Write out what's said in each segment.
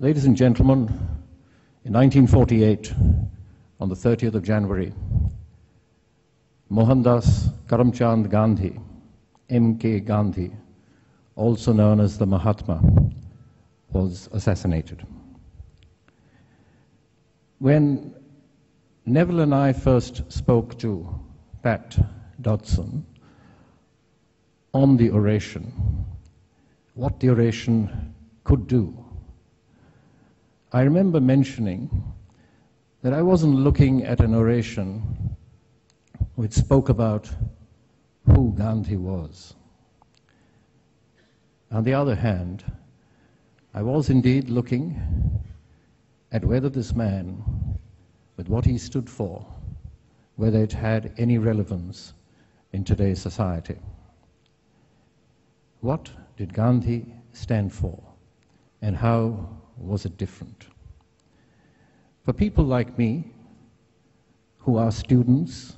Ladies and gentlemen, in 1948, on the 30th of January, Mohandas Karamchand Gandhi, M.K. Gandhi, also known as the Mahatma, was assassinated. When Neville and I first spoke to Pat Dodson on the oration, what the oration could do, I remember mentioning that I wasn't looking at an oration which spoke about who Gandhi was. On the other hand, I was indeed looking at whether this man, with what he stood for, whether it had any relevance in today's society. What did Gandhi stand for, and how was it different? For people like me, who are students,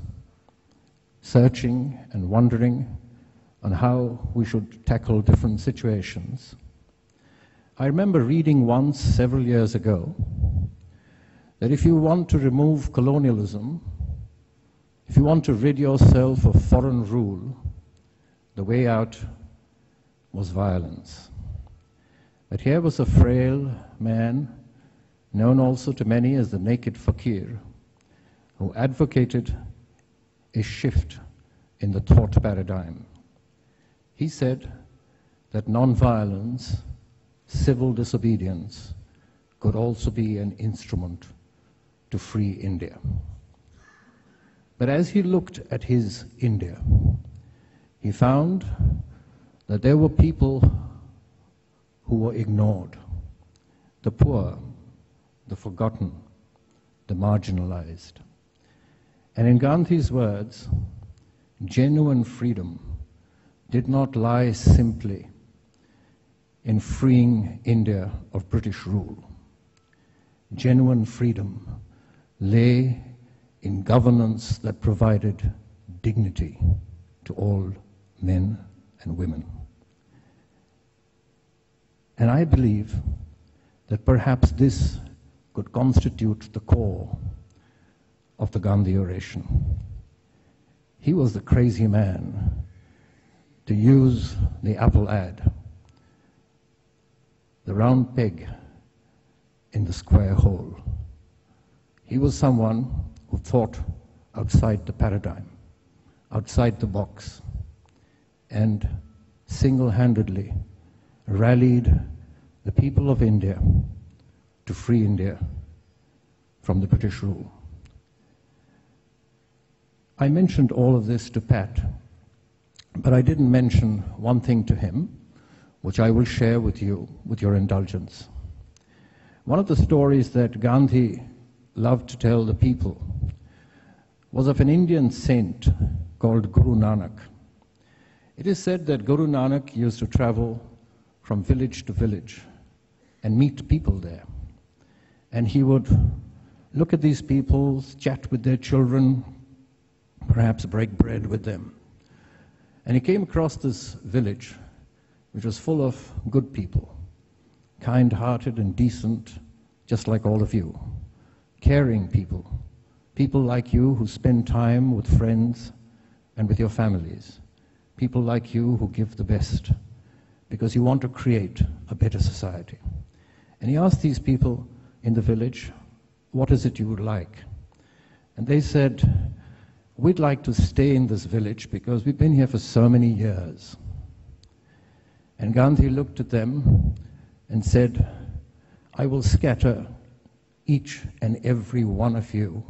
searching and wondering on how we should tackle different situations, I remember reading once, several years ago, that if you want to remove colonialism, if you want to rid yourself of foreign rule, the way out was violence. But here was a frail man, known also to many as the naked fakir, who advocated a shift in the thought paradigm. He said that nonviolence, civil disobedience, could also be an instrument to free India. But as he looked at his India, he found that there were people who were ignored, the poor, the forgotten, the marginalized. And in Gandhi's words, genuine freedom did not lie simply in freeing India of British rule. Genuine freedom lay in governance that provided dignity to all men and women. And I believe that perhaps this could constitute the core of the Gandhi Oration. He was the crazy man, to use the Apple ad, the round peg in the square hole. He was someone who thought outside the paradigm, outside the box, and single-handedly rallied the people of India to free India from the British rule. I mentioned all of this to Pat, but I didn't mention one thing to him, which I will share with you, with your indulgence. One of the stories that Gandhi loved to tell the people was of an Indian saint called Guru Nanak. It is said that Guru Nanak used to travel from village to village and meet people there. And he would look at these people, chat with their children, perhaps break bread with them. And he came across this village which was full of good people, kind-hearted and decent, just like all of you, caring people, people like you who spend time with friends and with your families, people like you who give the best because you want to create a better society. And he asked these people in the village, what is it you would like? And they said, we'd like to stay in this village because we've been here for so many years. And Gandhi looked at them and said, I will scatter each and every one of you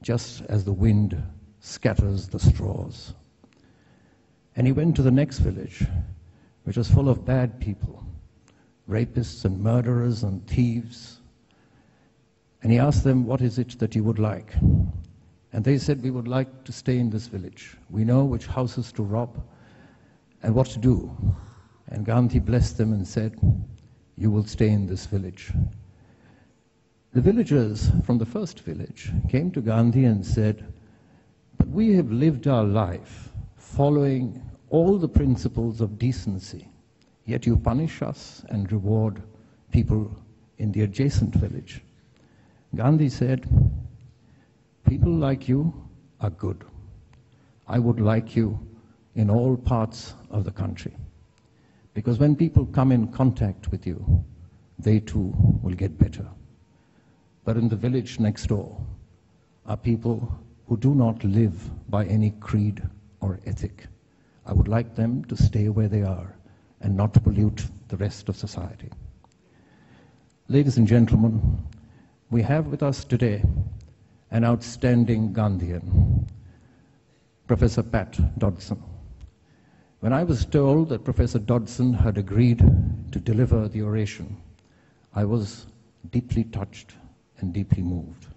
just as the wind scatters the straws. And he went to the next village, which was full of bad people, rapists and murderers and thieves. And he asked them, what is it that you would like? And they said, we would like to stay in this village. We know which houses to rob and what to do. And Gandhi blessed them and said, you will stay in this village. The villagers from the first village came to Gandhi and said, but we have lived our life following all the principles of decency, yet you punish us and reward people in the adjacent village, Gandhi said, "People like you are good. I would like you in all parts of the country. Because when people come in contact with you, they too will get better. But in the village next door are people who do not live by any creed or ethic. I would like them to stay where they are and not pollute the rest of society." Ladies and gentlemen, we have with us today an outstanding Gandhian, Professor Pat Dodson. When I was told that Professor Dodson had agreed to deliver the oration, I was deeply touched and deeply moved.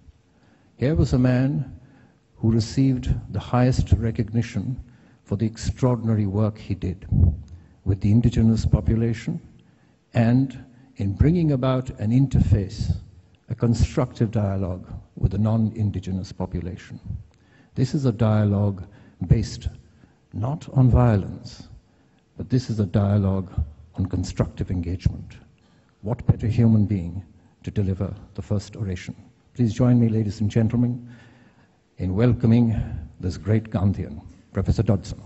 Here was a man who received the highest recognition for the extraordinary work he did with the indigenous population and in bringing about an interface, a constructive dialogue with the non-indigenous population. This is a dialogue based not on violence, but this is a dialogue on constructive engagement. What better human being to deliver the first oration? Please join me, ladies and gentlemen, in welcoming this great Gandhian, Professor Dodson.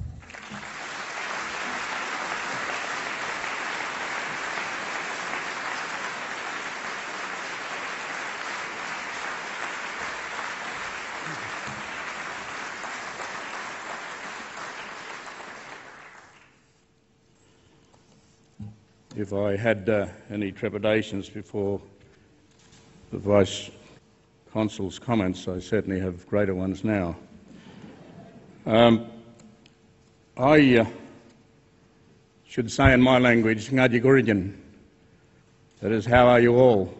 If I had any trepidations before the Vice-Consul's comments, I certainly have greater ones now. I should say in my language, Ngaji Gurijan, that is, how are you all?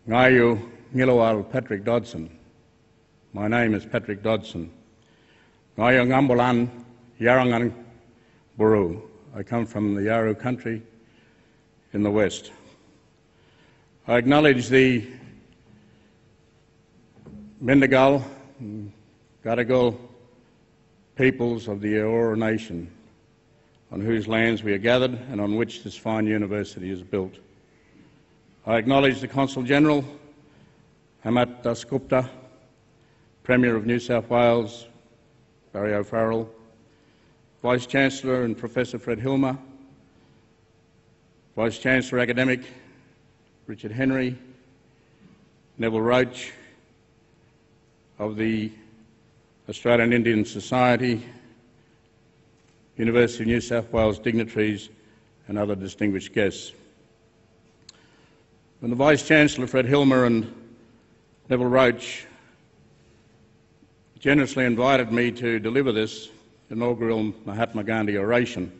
Ngayu Ngilawal Patrick Dodson. My name is Patrick Dodson. Ngayu Ngambulan Yarangan Buru. I come from the Yaro country in the west. I acknowledge the Bendigal and Gadigal peoples of the Eora Nation, on whose lands we are gathered and on which this fine university is built. I acknowledge the Consul General, Hamat Dasgupta, Premier of New South Wales, Barry O'Farrell, Vice-Chancellor and Professor Fred Hilmer, Vice-Chancellor Academic Richard Henry, Neville Roach of the Australian Indian Society, University of New South Wales dignitaries and other distinguished guests. When the Vice-Chancellor Fred Hilmer and Neville Roach generously invited me to deliver this inaugural Mahatma Gandhi Oration,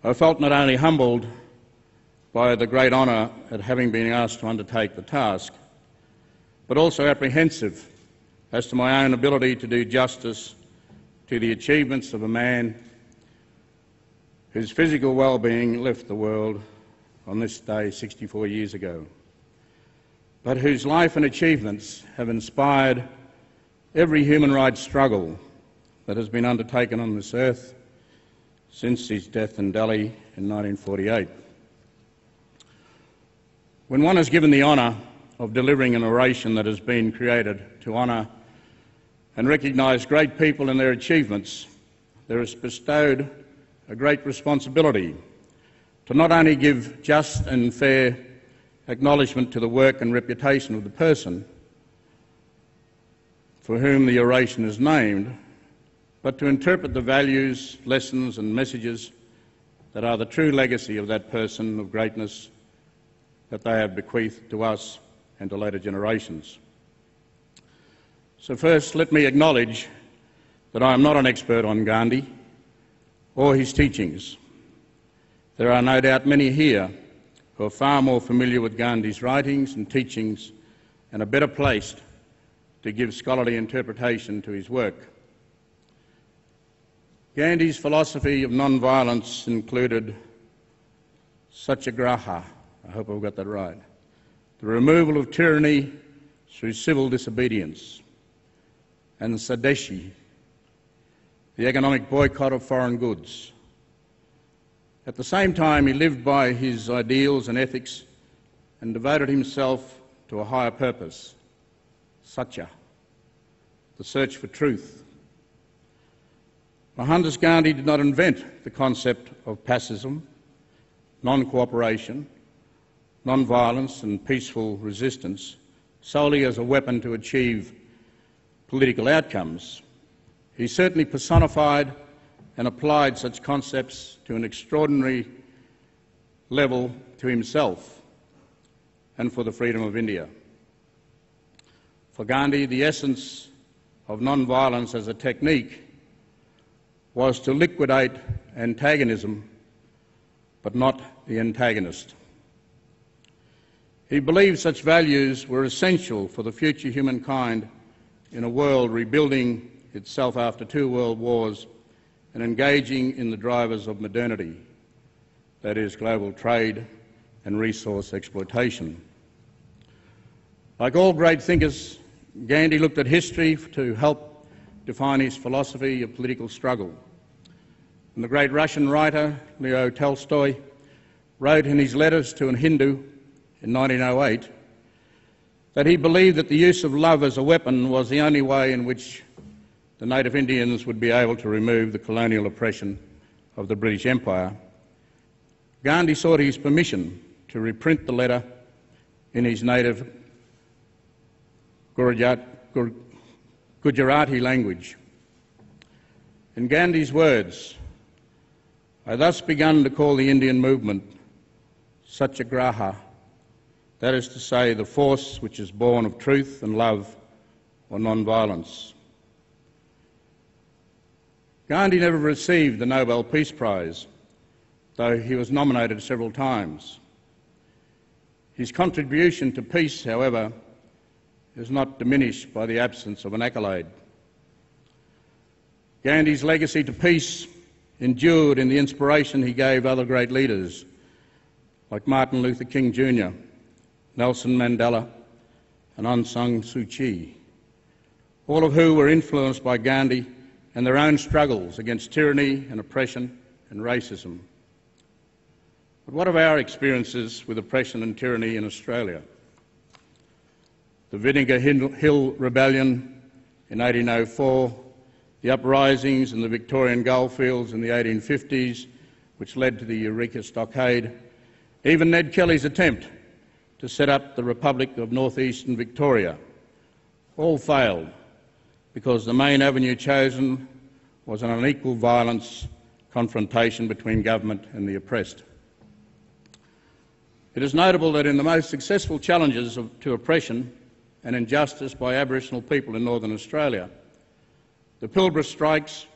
I felt not only humbled by the great honour at having been asked to undertake the task, but also apprehensive as to my own ability to do justice to the achievements of a man whose physical well-being left the world on this day 64 years ago, but whose life and achievements have inspired every human rights struggle that has been undertaken on this earth since his death in Delhi in 1948. When one is given the honour of delivering an oration that has been created to honour and recognise great people and their achievements, there is bestowed a great responsibility to not only give just and fair acknowledgement to the work and reputation of the person for whom the oration is named, but to interpret the values, lessons and messages that are the true legacy of that person of greatness that they have bequeathed to us and to later generations. So first, let me acknowledge that I am not an expert on Gandhi or his teachings. There are no doubt many here who are far more familiar with Gandhi's writings and teachings and are better placed to give scholarly interpretation to his work. Gandhi's philosophy of non-violence included satyagraha, I hope I've got that right, the removal of tyranny through civil disobedience, and Swadeshi, the economic boycott of foreign goods. At the same time, he lived by his ideals and ethics and devoted himself to a higher purpose, satya, the search for truth. Mohandas Gandhi did not invent the concept of pacifism, non-cooperation, non-violence and peaceful resistance solely as a weapon to achieve political outcomes. He certainly personified and applied such concepts to an extraordinary level to himself and for the freedom of India. For Gandhi, the essence of non-violence as a technique was to liquidate antagonism, but not the antagonist. He believed such values were essential for the future humankind in a world rebuilding itself after 2 world wars and engaging in the drivers of modernity, that is, global trade and resource exploitation. Like all great thinkers, Gandhi looked at history to help define his philosophy of political struggle. And the great Russian writer Leo Tolstoy wrote in his letters to a Hindu in 1908 that he believed that the use of love as a weapon was the only way in which the native Indians would be able to remove the colonial oppression of the British Empire. Gandhi sought his permission to reprint the letter in his native Gujarati language. In Gandhi's words, "I thus began to call the Indian movement Satyagraha, that is to say, the force which is born of truth and love or non-violence." Gandhi never received the Nobel Peace Prize, though he was nominated several times. His contribution to peace, however, is not diminished by the absence of an accolade. Gandhi's legacy to peace endured in the inspiration he gave other great leaders like Martin Luther King Jr., Nelson Mandela and Aung San Suu Kyi, all of who were influenced by Gandhi and their own struggles against tyranny and oppression and racism. But what of our experiences with oppression and tyranny in Australia? The Vinegar Hill Rebellion in 1804, the uprisings in the Victorian goldfields in the 1850s, which led to the Eureka Stockade, even Ned Kelly's attempt to set up the Republic of North Eastern Victoria, all failed because the main avenue chosen was an unequal violence confrontation between government and the oppressed. It is notable that in the most successful challenges to oppression and injustice by Aboriginal people in Northern Australia, the Pilbara strikes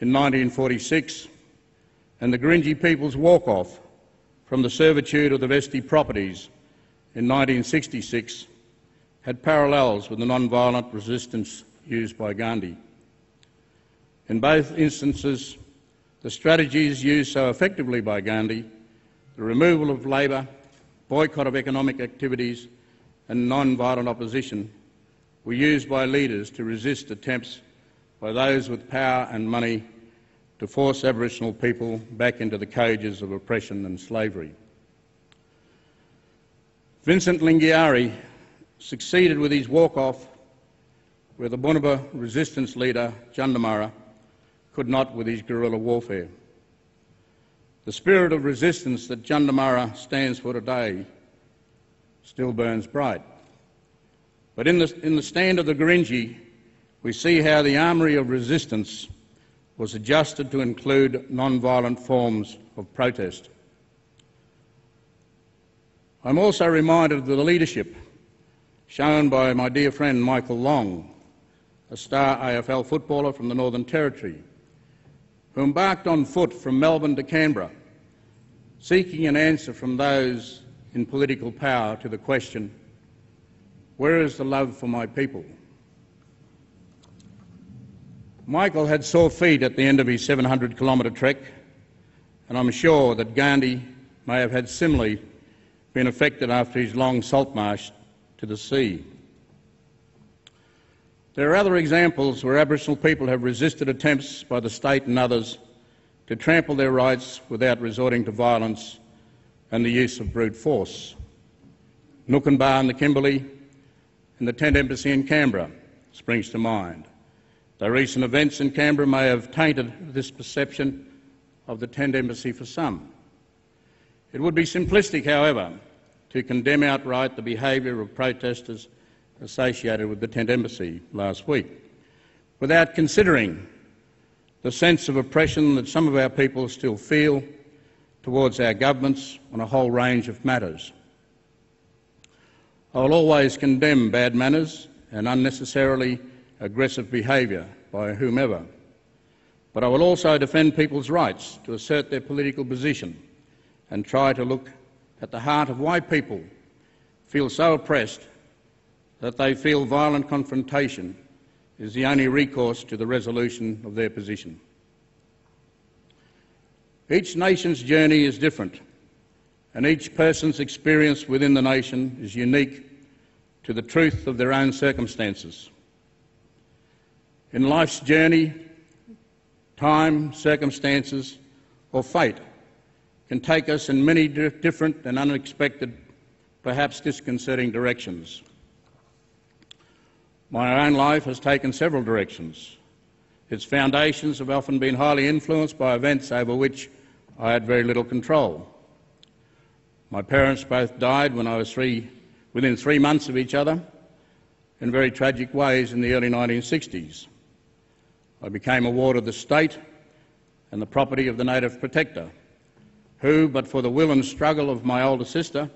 in 1946 and the Gurindji people's walk-off from the servitude of the Vesti properties in 1966 had parallels with the non-violent resistance used by Gandhi. In both instances, the strategies used so effectively by Gandhi, the removal of labour, boycott of economic activities and non-violent opposition, were used by leaders to resist attempts by those with power and money to force Aboriginal people back into the cages of oppression and slavery. Vincent Lingiari succeeded with his walk-off where the Bunuba resistance leader, Jundamara, could not with his guerrilla warfare. The spirit of resistance that Jundamara stands for today still burns bright. But in the stand of the Gurindji, we see how the armoury of resistance was adjusted to include non-violent forms of protest. I'm also reminded of the leadership shown by my dear friend Michael Long, a star AFL footballer from the Northern Territory, who embarked on foot from Melbourne to Canberra, seeking an answer from those in political power to the question, where is the love for my people? Michael had sore feet at the end of his 700-kilometre trek, and I'm sure that Gandhi may have had similarly been affected after his long salt march to the sea. There are other examples where Aboriginal people have resisted attempts by the state and others to trample their rights without resorting to violence and the use of brute force. Nookenbar in the Kimberley, and the Tent Embassy in Canberra springs to mind. Though recent events in Canberra may have tainted this perception of the Tent Embassy for some. It would be simplistic, however, to condemn outright the behaviour of protesters associated with the Tent Embassy last week, without considering the sense of oppression that some of our people still feel towards our governments on a whole range of matters. I will always condemn bad manners and unnecessarily aggressive behaviour by whomever, but I will also defend people's rights to assert their political position and try to look at the heart of why people feel so oppressed that they feel violent confrontation is the only recourse to the resolution of their position. Each nation's journey is different, and each person's experience within the nation is unique to the truth of their own circumstances. In life's journey, time, circumstances, or fate can take us in many different and unexpected, perhaps disconcerting directions. My own life has taken several directions. Its foundations have often been highly influenced by events over which I had very little control. My parents both died when I was within 3 months of each other in very tragic ways in the early 1960s. I became a ward of the state and the property of the Native Protector, who, but for the will and struggle of my older sister,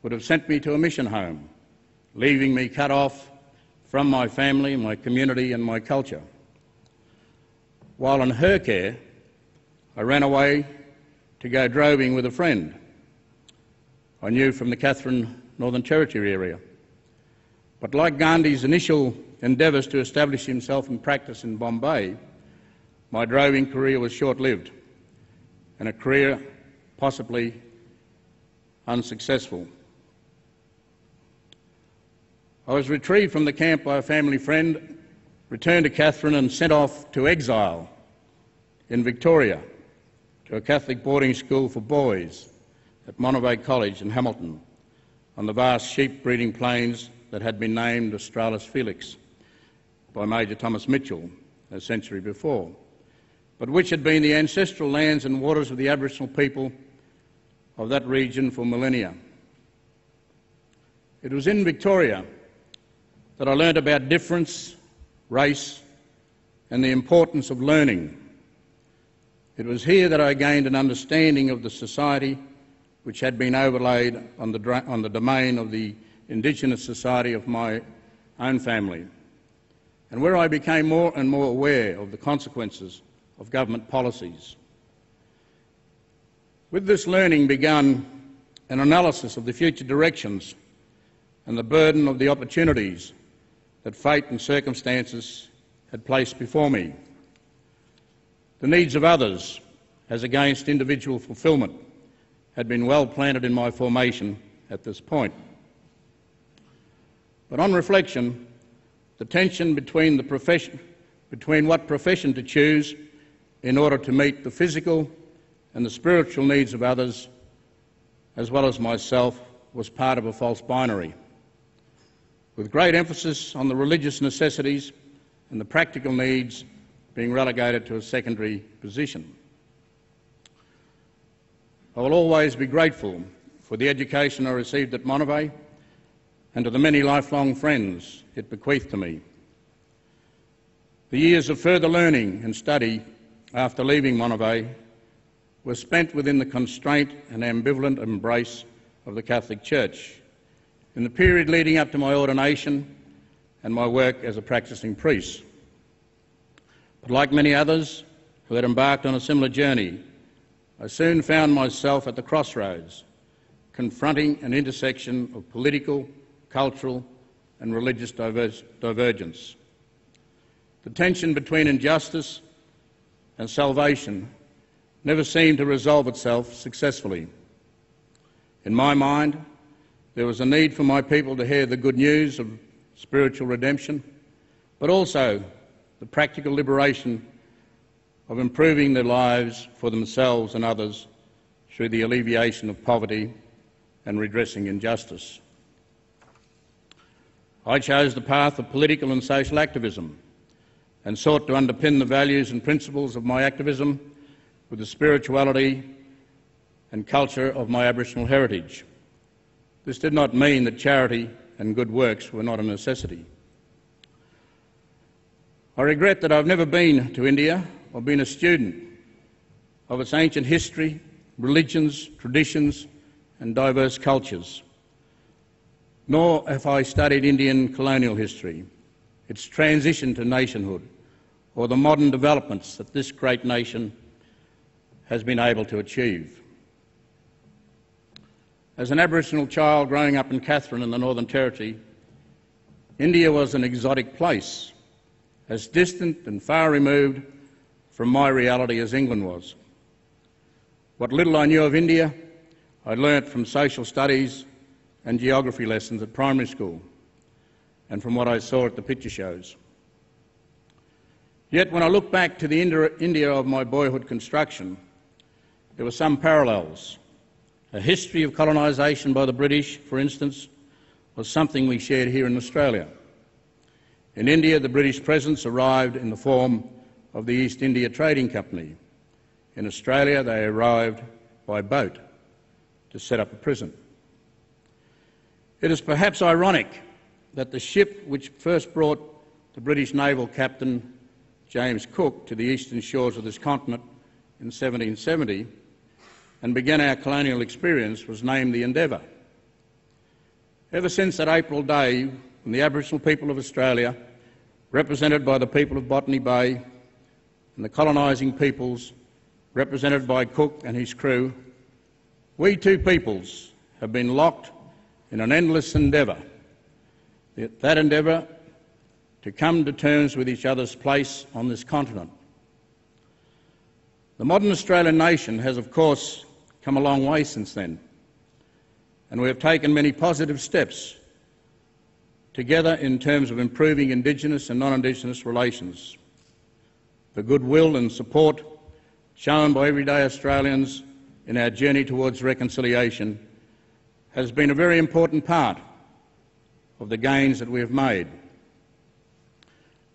would have sent me to a mission home, leaving me cut off from my family, my community and my culture. While in her care, I ran away to go droving with a friend I knew from the Katherine Northern Territory area. But like Gandhi's initial endeavours to establish himself in practice in Bombay, my droving career was short-lived and a career possibly unsuccessful. I was retrieved from the camp by a family friend, returned to Katherine and sent off to exile in Victoria to a Catholic boarding school for boys at Monterey College in Hamilton on the vast sheep breeding plains that had been named Australis Felix by Major Thomas Mitchell a century before, but which had been the ancestral lands and waters of the Aboriginal people of that region for millennia. It was in Victoria that I learnt about difference, race, and the importance of learning. It was here that I gained an understanding of the society which had been overlaid on the domain of the Indigenous society of my own family, and where I became more and more aware of the consequences of government policies. With this learning began an analysis of the future directions and the burden of the opportunities that fate and circumstances had placed before me. The needs of others, as against individual fulfilment, had been well planted in my formation at this point. But on reflection, the tension between what profession to choose in order to meet the physical and the spiritual needs of others, as well as myself, was part of a false binary, with great emphasis on the religious necessities and the practical needs being relegated to a secondary position. I will always be grateful for the education I received at Monterey and to the many lifelong friends it bequeathed to me. The years of further learning and study after leaving Monterey were spent within the constraint and ambivalent embrace of the Catholic Church in the period leading up to my ordination and my work as a practising priest. But like many others who had embarked on a similar journey, I soon found myself at the crossroads, confronting an intersection of political, cultural and religious divergence. The tension between injustice and salvation never seemed to resolve itself successfully. In my mind, there was a need for my people to hear the good news of spiritual redemption, but also the practical liberation of improving their lives for themselves and others through the alleviation of poverty and redressing injustice. I chose the path of political and social activism and sought to underpin the values and principles of my activism with the spirituality and culture of my Aboriginal heritage. This did not mean that charity and good works were not a necessity. I regret that I've never been to India or been a student of its ancient history, religions, traditions and diverse cultures. Nor have I studied Indian colonial history, its transition to nationhood, or the modern developments that this great nation has been able to achieve. As an Aboriginal child growing up in Katherine in the Northern Territory, India was an exotic place, as distant and far removed from my reality as England was. What little I knew of India, I learnt from social studies and geography lessons at primary school, and from what I saw at the picture shows. Yet when I look back to the India of my boyhood construction, there were some parallels. A history of colonisation by the British, for instance, was something we shared here in Australia. In India, the British presence arrived in the form of the East India Trading Company. In Australia, they arrived by boat to set up a prison. It is perhaps ironic that the ship which first brought the British naval captain James Cook to the eastern shores of this continent in 1770 and began our colonial experience was named the Endeavour. Ever since that April day when the Aboriginal people of Australia, represented by the people of Botany Bay, and the colonising peoples, represented by Cook and his crew, we two peoples have been locked in an endless endeavour, that endeavour to come to terms with each other's place on this continent. The modern Australian nation has, of course, come a long way since then, and we have taken many positive steps together in terms of improving Indigenous and non-Indigenous relations. The goodwill and support shown by everyday Australians in our journey towards reconciliation has been a very important part of the gains that we have made.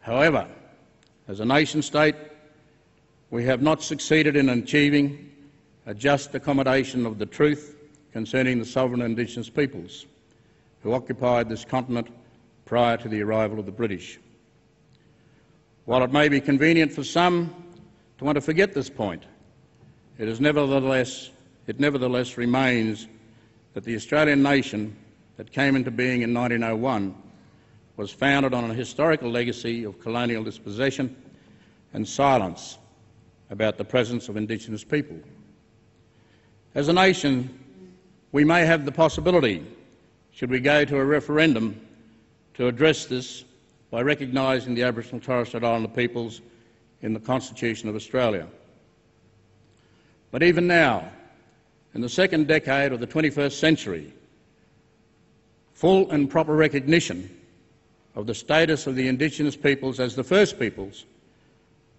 However, as a nation-state, we have not succeeded in achieving a just accommodation of the truth concerning the sovereign Indigenous peoples who occupied this continent prior to the arrival of the British. While it may be convenient for some to want to forget this point, it nevertheless remains that the Australian nation that came into being in 1901 was founded on a historical legacy of colonial dispossession and silence about the presence of Indigenous people. As a nation, we may have the possibility, should we go to a referendum, to address this by recognising the Aboriginal and Torres Strait Islander peoples in the Constitution of Australia. But even now, in the second decade of the 21st century, full and proper recognition of the status of the Indigenous peoples as the first peoples,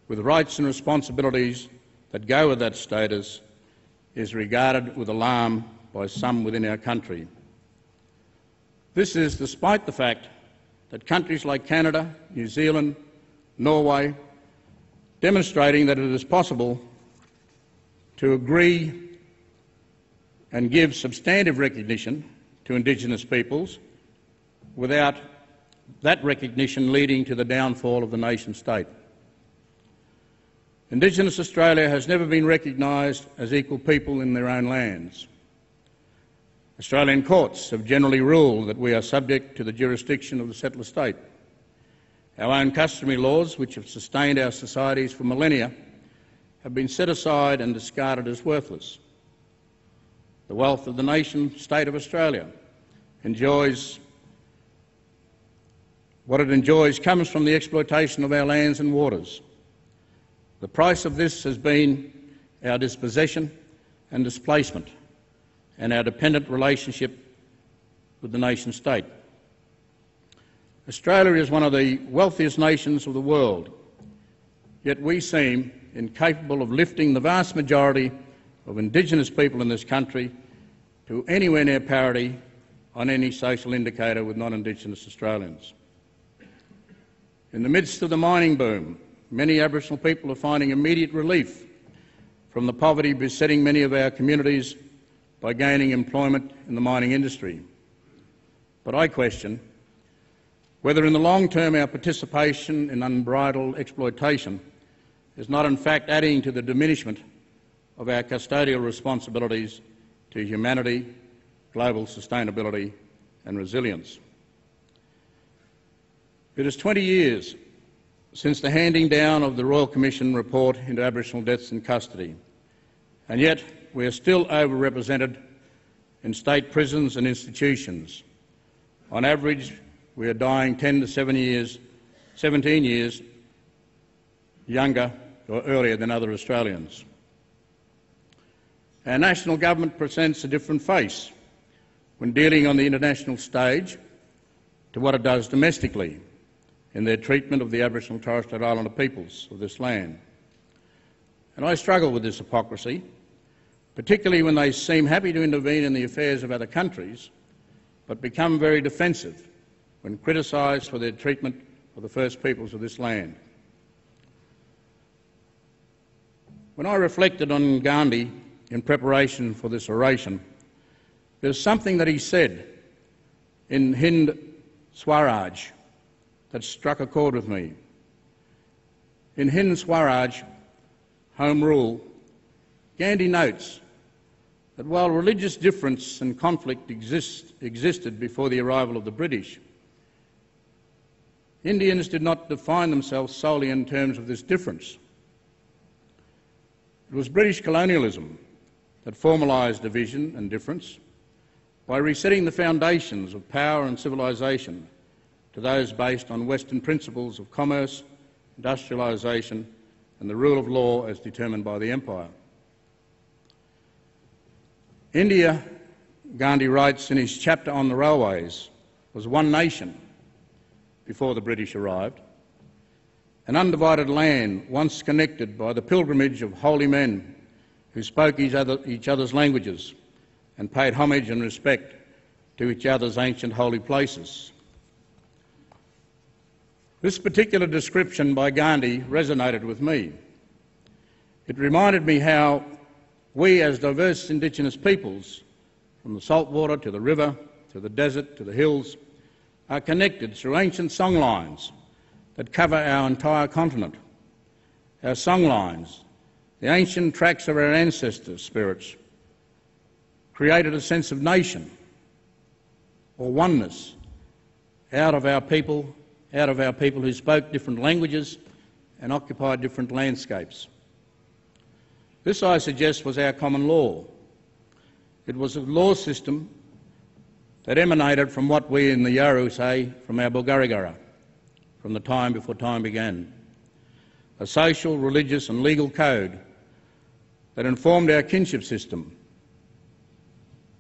with rights and responsibilities that go with that status, is regarded with alarm by some within our country. This is despite the fact that countries like Canada, New Zealand, Norway, demonstrating that it is possible to agree and give substantive recognition to Indigenous peoples without that recognition leading to the downfall of the nation-state. Indigenous Australia has never been recognised as equal people in their own lands. Australian courts have generally ruled that we are subject to the jurisdiction of the settler state. Our own customary laws, which have sustained our societies for millennia, have been set aside and discarded as worthless. The wealth of the nation-state of Australia what it enjoys comes from the exploitation of our lands and waters. The price of this has been our dispossession and displacement and our dependent relationship with the nation-state. Australia is one of the wealthiest nations of the world, yet we seem incapable of lifting the vast majority of Indigenous people in this country to anywhere near parity on any social indicator with non-Indigenous Australians. In the midst of the mining boom, many Aboriginal people are finding immediate relief from the poverty besetting many of our communities by gaining employment in the mining industry. But I question whether in the long term our participation in unbridled exploitation is not in fact adding to the diminishment of our custodial responsibilities to humanity, global sustainability and resilience. It is 20 years since the handing down of the Royal Commission report into Aboriginal deaths in custody, and yet we are still overrepresented in state prisons and institutions. On average, we are dying 10 to 17 years younger or earlier than other Australians. Our national government presents a different face when dealing on the international stage to what it does domestically in their treatment of the Aboriginal and Torres Strait Islander peoples of this land. And I struggle with this hypocrisy, particularly when they seem happy to intervene in the affairs of other countries, but become very defensive when criticised for their treatment of the First Peoples of this land. When I reflected on Gandhi in preparation for this oration, there's something that he said in Hind Swaraj that struck a chord with me. In Hind Swaraj, Home Rule, Gandhi notes that while religious difference and conflict existed before the arrival of the British, Indians did not define themselves solely in terms of this difference. It was British colonialism that formalised division and difference by resetting the foundations of power and civilisation to those based on Western principles of commerce, industrialisation and the rule of law as determined by the Empire. India, Gandhi writes in his chapter on the railways, was one nation before the British arrived, an undivided land once connected by the pilgrimage of holy men who spoke each other's languages and paid homage and respect to each other's ancient holy places. This particular description by Gandhi resonated with me. It reminded me how we as diverse Indigenous peoples, from the saltwater to the river, to the desert, to the hills, are connected through ancient songlines that cover our entire continent. Our songlines, the ancient tracks of our ancestors' spirits, created a sense of nation or oneness out of our people who spoke different languages and occupied different landscapes. This, I suggest, was our common law. It was a law system that emanated from what we in the Yaru say from our Bulgarigara, from the time before time began. A social, religious and legal code that informed our kinship system,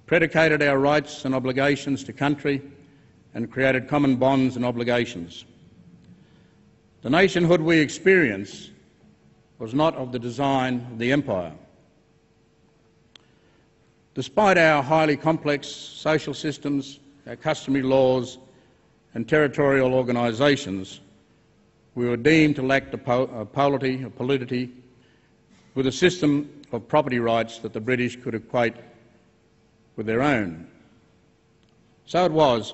predicated our rights and obligations to country and created common bonds and obligations. The nationhood we experience was not of the design of the empire. Despite our highly complex social systems, our customary laws and territorial organisations, we were deemed to lack the polity with a system of property rights that the British could equate with their own. So it was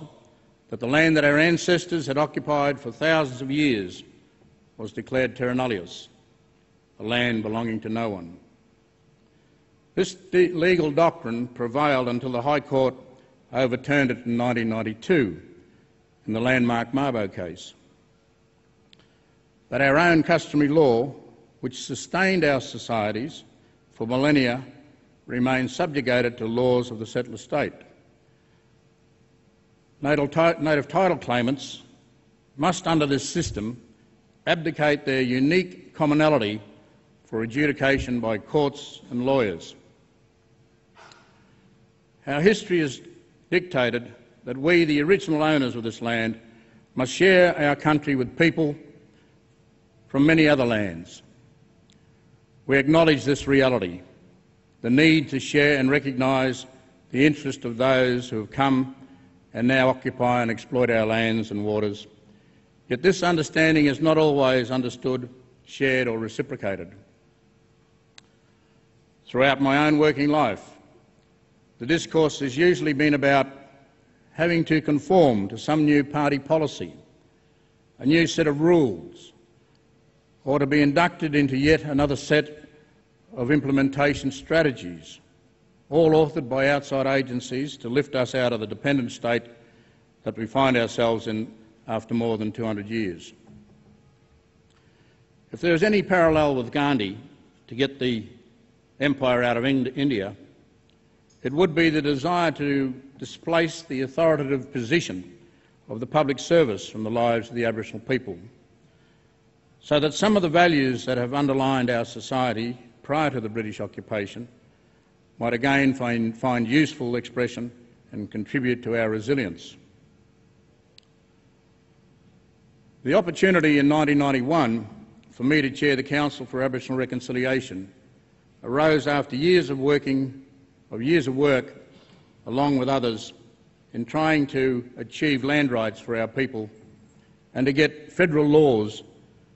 that the land that our ancestors had occupied for thousands of years was declared terra nullius, a land belonging to no one. This legal doctrine prevailed until the High Court overturned it in 1992 in the landmark Mabo case. But our own customary law, which sustained our societies for millennia, remains subjugated to laws of the settler state. Native title claimants must, under this system, abdicate their unique commonality for adjudication by courts and lawyers. Our history has dictated that we, the original owners of this land, must share our country with people from many other lands. We acknowledge this reality, the need to share and recognise the interest of those who have come and now occupy and exploit our lands and waters. Yet this understanding is not always understood, shared or reciprocated. Throughout my own working life, the discourse has usually been about having to conform to some new party policy, a new set of rules, or to be inducted into yet another set of implementation strategies, all authored by outside agencies to lift us out of the dependent state that we find ourselves in after more than 200 years. If there is any parallel with Gandhi to get the empire out of India, it would be the desire to displace the authoritative position of the public service from the lives of the Aboriginal people, so that some of the values that have underlined our society prior to the British occupation might again find useful expression and contribute to our resilience. The opportunity in 1991 for me to chair the Council for Aboriginal Reconciliation arose after years of work along with others in trying to achieve land rights for our people and to get federal laws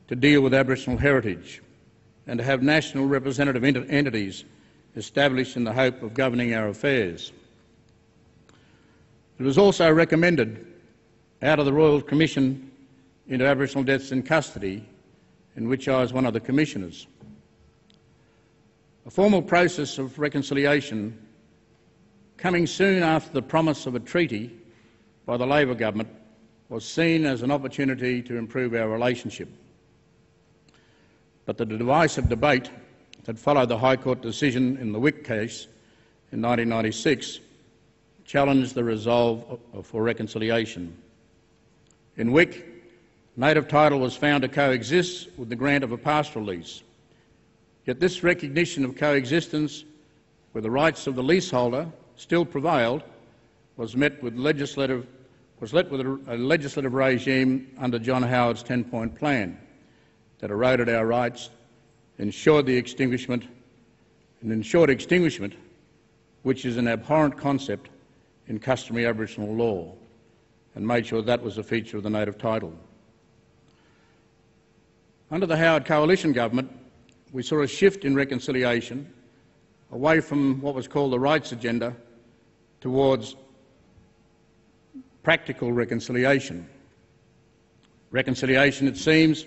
to deal with Aboriginal heritage and to have national representative entities established in the hope of governing our affairs. It was also recommended out of the Royal Commission into Aboriginal Deaths in Custody, in which I was one of the commissioners. A formal process of reconciliation coming soon after the promise of a treaty by the Labor government was seen as an opportunity to improve our relationship. But the divisive debate that followed the High Court decision in the Wick case in 1996 challenged the resolve for reconciliation. In Wick, native title was found to coexist with the grant of a pastoral lease. Yet this recognition of coexistence where the rights of the leaseholder still prevailed was met with a legislative regime under John Howard's 10-point plan that eroded our rights, ensured extinguishment, which is an abhorrent concept in customary Aboriginal law, and made sure that was a feature of the native title. Under the Howard Coalition government, we saw a shift in reconciliation away from what was called the rights agenda towards practical reconciliation. Reconciliation, it seems,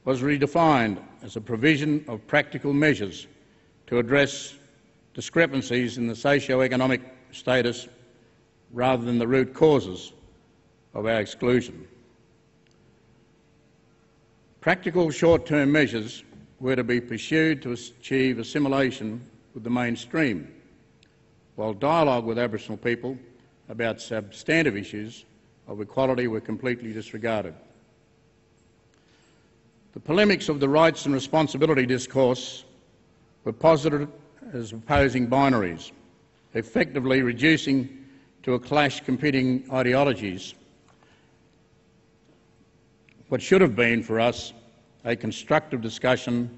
was redefined as a provision of practical measures to address discrepancies in the socio-economic status rather than the root causes of our exclusion. Practical short-term measures were to be pursued to achieve assimilation with the mainstream, while dialogue with Aboriginal people about substantive issues of equality were completely disregarded. The polemics of the rights and responsibility discourse were posited as opposing binaries, effectively reducing to a clash competing ideologies what should have been for us a constructive discussion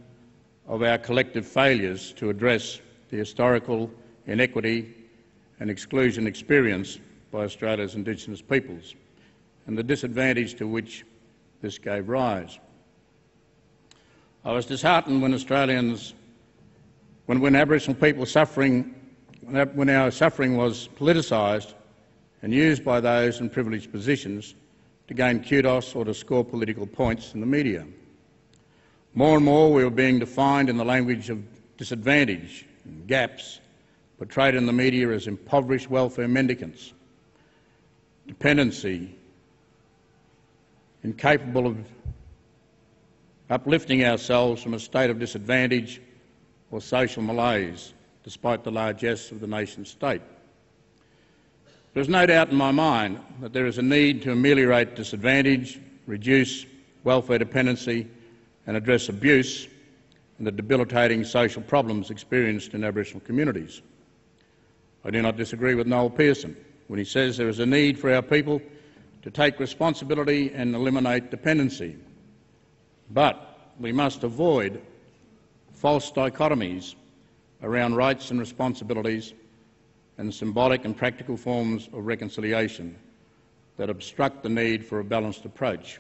of our collective failures to address the historical inequity and exclusion experienced by Australia's Indigenous peoples and the disadvantage to which this gave rise. I was disheartened when when Aboriginal people when our suffering was politicised and used by those in privileged positions to gain kudos or to score political points in the media. More and more we were being defined in the language of disadvantage and gaps, portrayed in the media as impoverished welfare mendicants, dependency, incapable of uplifting ourselves from a state of disadvantage or social malaise, despite the largesse of the nation state. There is no doubt in my mind that there is a need to ameliorate disadvantage, reduce welfare dependency and address abuse and the debilitating social problems experienced in Aboriginal communities. I do not disagree with Noel Pearson when he says there is a need for our people to take responsibility and eliminate dependency. But we must avoid false dichotomies around rights and responsibilities and symbolic and practical forms of reconciliation that obstruct the need for a balanced approach.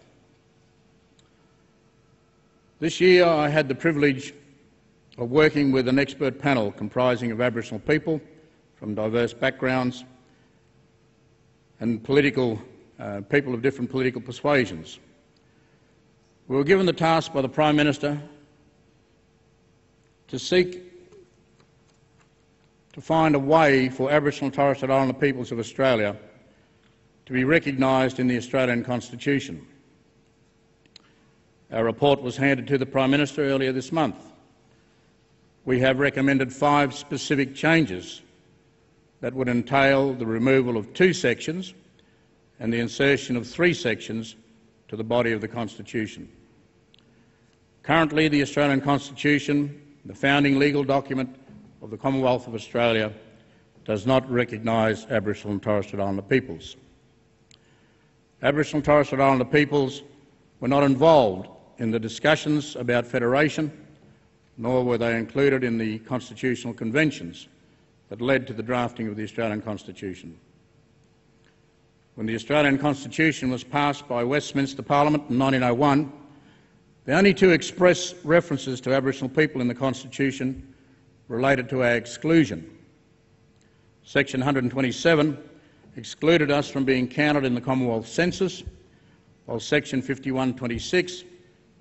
This year I had the privilege of working with an expert panel comprising of Aboriginal people from diverse backgrounds and people of different political persuasions. We were given the task by the Prime Minister to seek to find a way for Aboriginal and Torres Strait Islander peoples of Australia to be recognised in the Australian Constitution. Our report was handed to the Prime Minister earlier this month. We have recommended 5 specific changes that would entail the removal of 2 sections and the insertion of 3 sections to the body of the Constitution. Currently, the Australian Constitution, the founding legal document of the Commonwealth of Australia, does not recognise Aboriginal and Torres Strait Islander peoples. Aboriginal and Torres Strait Islander peoples were not involved in the discussions about federation, nor were they included in the constitutional conventions that led to the drafting of the Australian Constitution. When the Australian Constitution was passed by Westminster Parliament in 1901, the only 2 express references to Aboriginal people in the Constitution related to our exclusion. Section 127 excluded us from being counted in the Commonwealth census, while Section 5126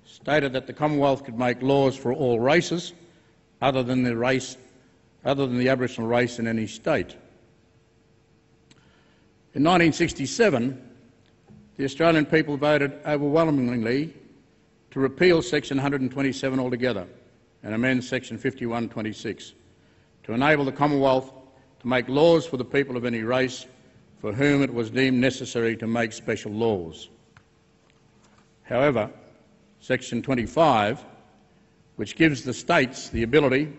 stated that the Commonwealth could make laws for all races other than the Aboriginal race in any state. In 1967, the Australian people voted overwhelmingly to repeal Section 127 altogether and amend Section 5126 to enable the Commonwealth to make laws for the people of any race for whom it was deemed necessary to make special laws. However, Section 25, which gives the states the ability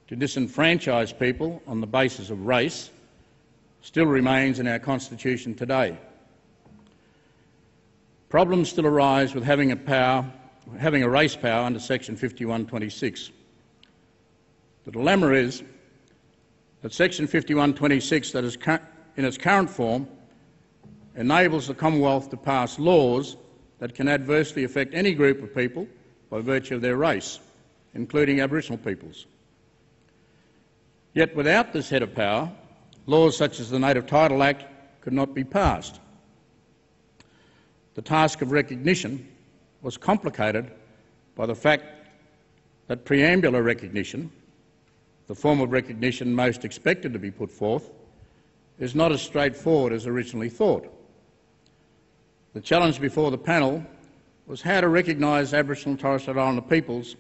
to disenfranchise people on the basis of race, still remains in our Constitution today. Problems still arise with having a race power under Section 5126. The dilemma is that Section 5126, that is in its current form, enables the Commonwealth to pass laws that can adversely affect any group of people by virtue of their race, including Aboriginal peoples. Yet without this head of power, laws such as the Native Title Act could not be passed. The task of recognition was complicated by the fact that preambular recognition, the form of recognition most expected to be put forth, is not as straightforward as originally thought. The challenge before the panel was how to recognise Aboriginal and Torres Strait Islander peoples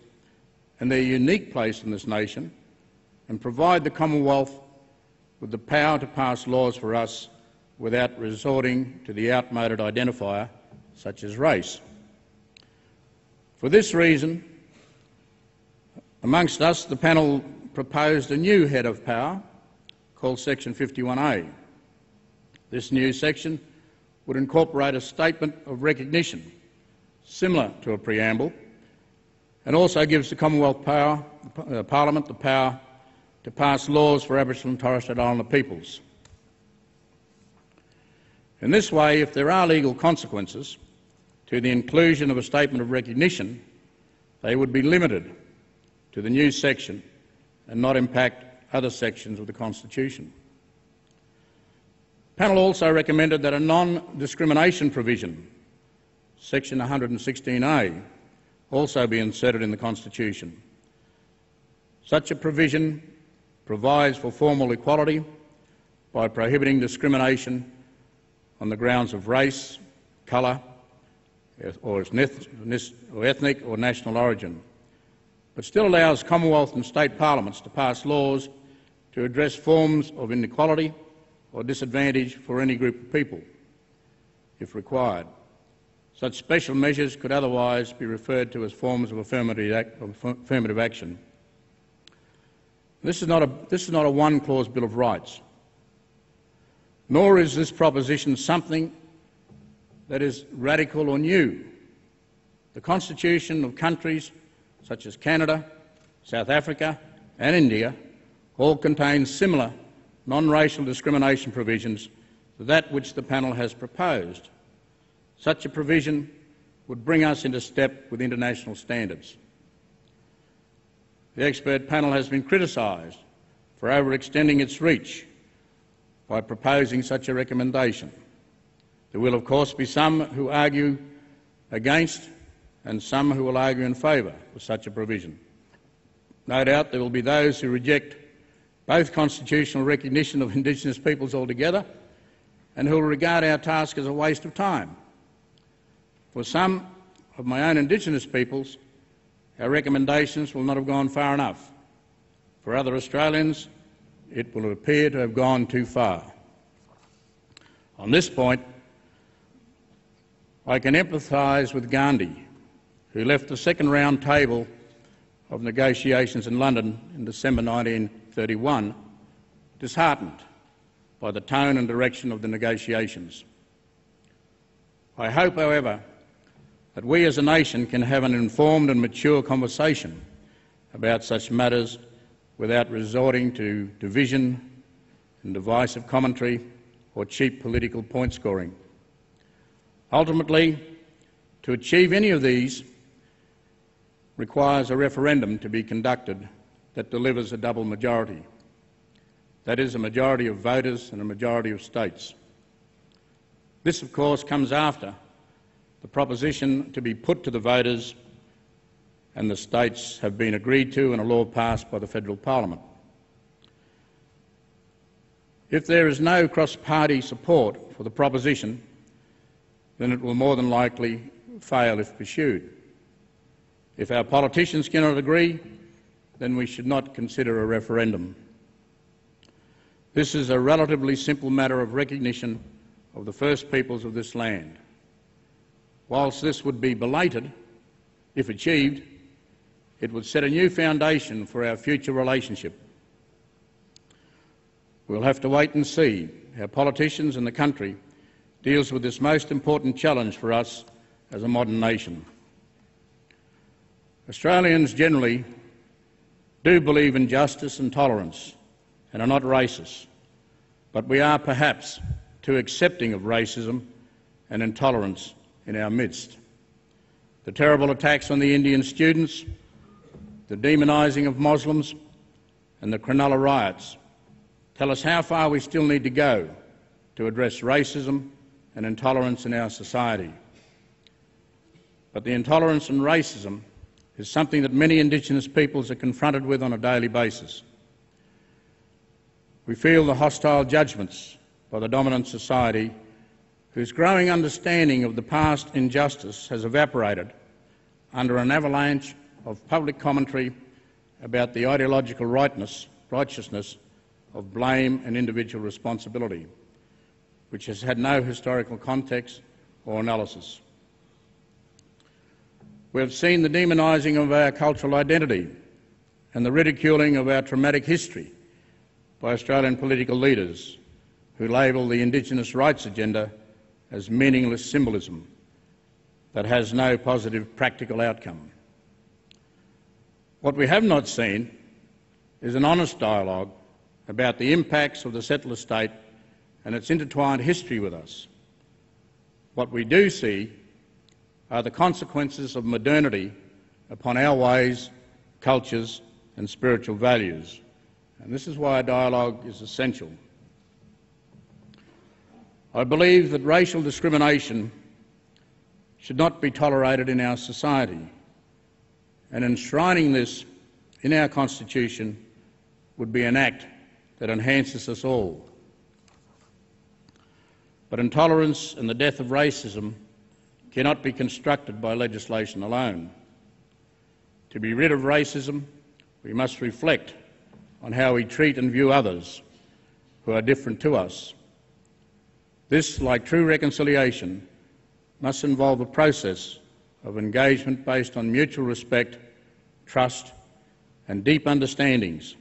and their unique place in this nation and provide the Commonwealth with the power to pass laws for us without resorting to the outmoded identifier such as race. For this reason, amongst us, the panel proposed a new head of power called Section 51A. This new section would incorporate a statement of recognition similar to a preamble and also gives the Commonwealth Parliament the power to pass laws for Aboriginal and Torres Strait Islander peoples. In this way, if there are legal consequences to the inclusion of a statement of recognition, they would be limited to the new section and not impact other sections of the Constitution. The panel also recommended that a non-discrimination provision, Section 116A, also be inserted in the Constitution. Such a provision provides for formal equality by prohibiting discrimination on the grounds of race, colour, or ethnic or national origin, but still allows Commonwealth and state parliaments to pass laws to address forms of inequality or disadvantage for any group of people, if required. Such special measures could otherwise be referred to as forms of affirmative action. This is not a one-clause Bill of Rights, nor is this proposition something that is radical or new. The constitution of countries such as Canada, South Africa and India all contain similar non-racial discrimination provisions to that which the panel has proposed. Such a provision would bring us into step with international standards. The expert panel has been criticised for overextending its reach by proposing such a recommendation. There will, of course, be some who argue against and some who will argue in favour of such a provision. No doubt there will be those who reject both constitutional recognition of Indigenous peoples altogether and who will regard our task as a waste of time. For some of my own Indigenous peoples, our recommendations will not have gone far enough. For other Australians, it will appear to have gone too far. On this point, I can empathise with Gandhi, who left the second round table of negotiations in London in December 1931 disheartened by the tone and direction of the negotiations. I hope, however, that we as a nation can have an informed and mature conversation about such matters without resorting to division and divisive commentary or cheap political point scoring. Ultimately, to achieve any of these requires a referendum to be conducted that delivers a double majority. That is, a majority of voters and a majority of states. This, of course, comes after the proposition to be put to the voters and the states have been agreed to and a law passed by the Federal Parliament. If there is no cross-party support for the proposition, then it will more than likely fail if pursued. If our politicians cannot agree, then we should not consider a referendum. This is a relatively simple matter of recognition of the first peoples of this land. Whilst this would be belated, if achieved, it would set a new foundation for our future relationship. We'll have to wait and see how politicians and the country deals with this most important challenge for us as a modern nation. Australians generally do believe in justice and tolerance and are not racist, but we are perhaps too accepting of racism and intolerance in our midst. The terrible attacks on the Indian students, the demonising of Muslims and the Cronulla riots tell us how far we still need to go to address racism and intolerance in our society. But the intolerance and racism is something that many Indigenous peoples are confronted with on a daily basis. We feel the hostile judgments by the dominant society whose growing understanding of the past injustice has evaporated under an avalanche of public commentary about the ideological righteousness of blame and individual responsibility, which has had no historical context or analysis. We have seen the demonising of our cultural identity and the ridiculing of our traumatic history by Australian political leaders who label the Indigenous rights agenda as meaningless symbolism that has no positive practical outcome. What we have not seen is an honest dialogue about the impacts of the settler state and its intertwined history with us. What we do see are the consequences of modernity upon our ways, cultures and spiritual values. And this is why a dialogue is essential. I believe that racial discrimination should not be tolerated in our society, and enshrining this in our Constitution would be an act that enhances us all. But intolerance and the death of racism cannot be constructed by legislation alone. To be rid of racism, we must reflect on how we treat and view others who are different to us. This, like true reconciliation, must involve a process of engagement based on mutual respect, trust and deep understandings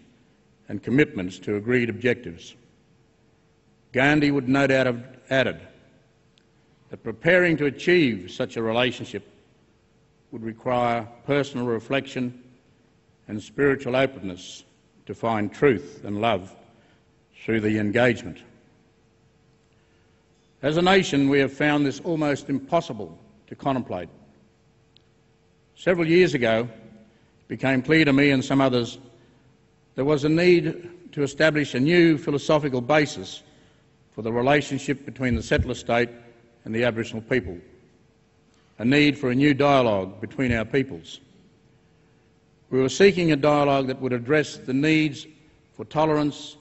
and commitments to agreed objectives. Gandhi would no doubt have added that preparing to achieve such a relationship would require personal reflection and spiritual openness to find truth and love through the engagement. As a nation, we have found this almost impossible to contemplate. Several years ago, it became clear to me and some others there was a need to establish a new philosophical basis for the relationship between the settler state and the Aboriginal people, a need for a new dialogue between our peoples. We were seeking a dialogue that would address the needs for tolerance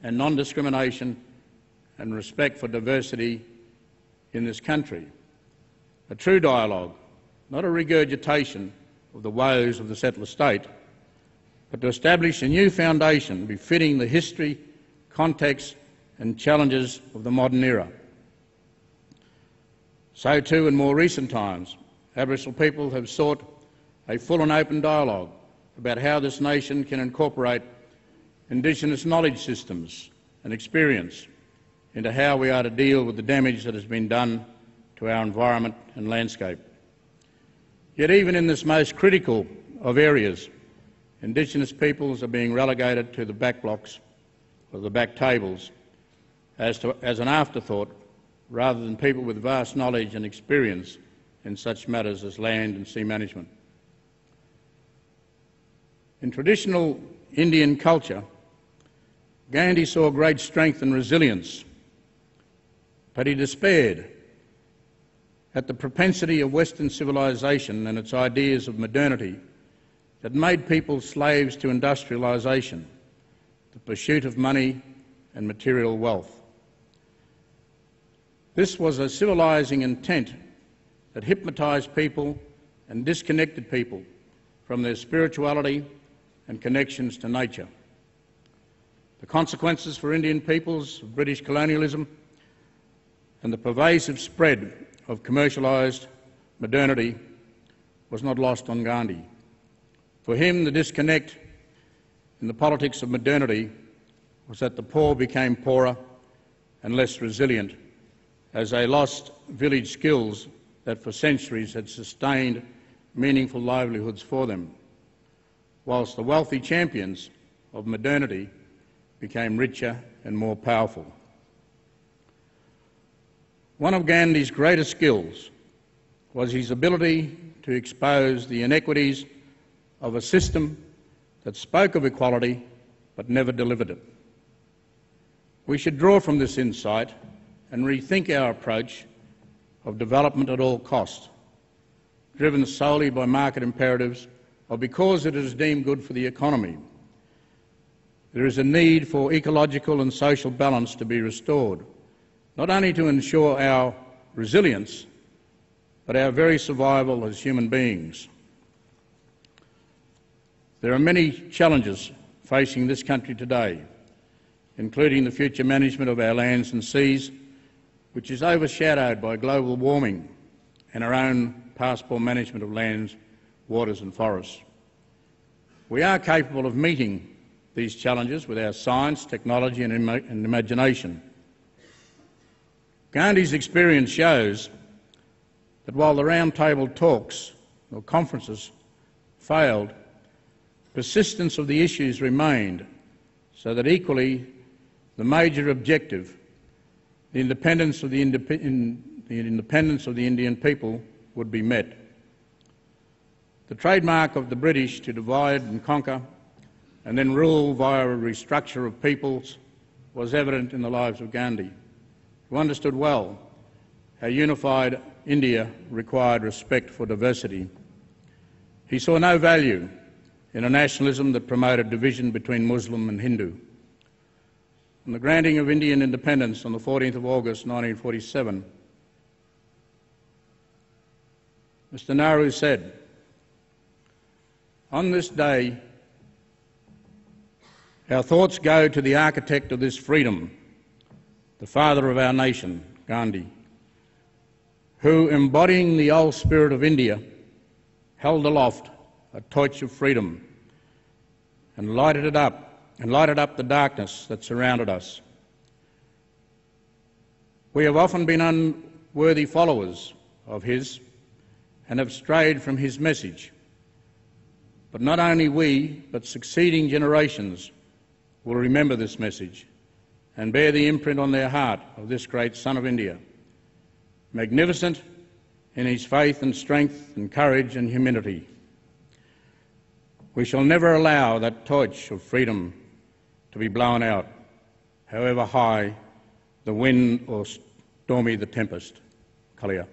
and non-discrimination and respect for diversity in this country. A true dialogue, not a regurgitation of the woes of the settler state, but to establish a new foundation befitting the history, context and challenges of the modern era. So too, in more recent times, Aboriginal people have sought a full and open dialogue about how this nation can incorporate Indigenous knowledge systems and experience into how we are to deal with the damage that has been done to our environment and landscape. Yet even in this most critical of areas, Indigenous peoples are being relegated to the back blocks or the back tables as an afterthought, rather than people with vast knowledge and experience in such matters as land and sea management. In traditional Indian culture, Gandhi saw great strength and resilience, but he despaired at the propensity of Western civilisation and its ideas of modernity that made people slaves to industrialisation, the pursuit of money and material wealth. This was a civilising intent that hypnotised people and disconnected people from their spirituality and connections to nature. The consequences for Indian peoples of British colonialism and the pervasive spread of commercialised modernity was not lost on Gandhi. For him, the disconnect in the politics of modernity was that the poor became poorer and less resilient as they lost village skills that for centuries had sustained meaningful livelihoods for them, whilst the wealthy champions of modernity became richer and more powerful. One of Gandhi's greatest skills was his ability to expose the inequities of a system that spoke of equality but never delivered it. We should draw from this insight and rethink our approach of development at all costs, driven solely by market imperatives or because it is deemed good for the economy. There is a need for ecological and social balance to be restored, not only to ensure our resilience, but our very survival as human beings. There are many challenges facing this country today, including the future management of our lands and seas, which is overshadowed by global warming and our own past poor management of lands, waters and forests. We are capable of meeting these challenges with our science, technology and imagination. Gandhi's experience shows that while the round table talks or conferences failed, persistence of the issues remained, so that equally the major objective, the independence of the Indian people, would be met. The trademark of the British to divide and conquer and then rule via a restructure of peoples was evident in the lives of Gandhi, who understood well how unified India required respect for diversity. He saw no value in a nationalism that promoted division between Muslim and Hindu. On the granting of Indian independence on the 14th of August 1947, Mr. Nehru said, "On this day, our thoughts go to the architect of this freedom, the father of our nation, Gandhi, who, embodying the old spirit of India, held aloft a torch of freedom and lighted up the darkness that surrounded us. We have often been unworthy followers of his and have strayed from his message. But not only we, but succeeding generations will remember this message and bear the imprint on their heart of this great son of India magnificent in his faith and strength and courage and humility. We shall never allow that torch of freedom to be blown out, however high the wind or stormy the tempest. Kalia.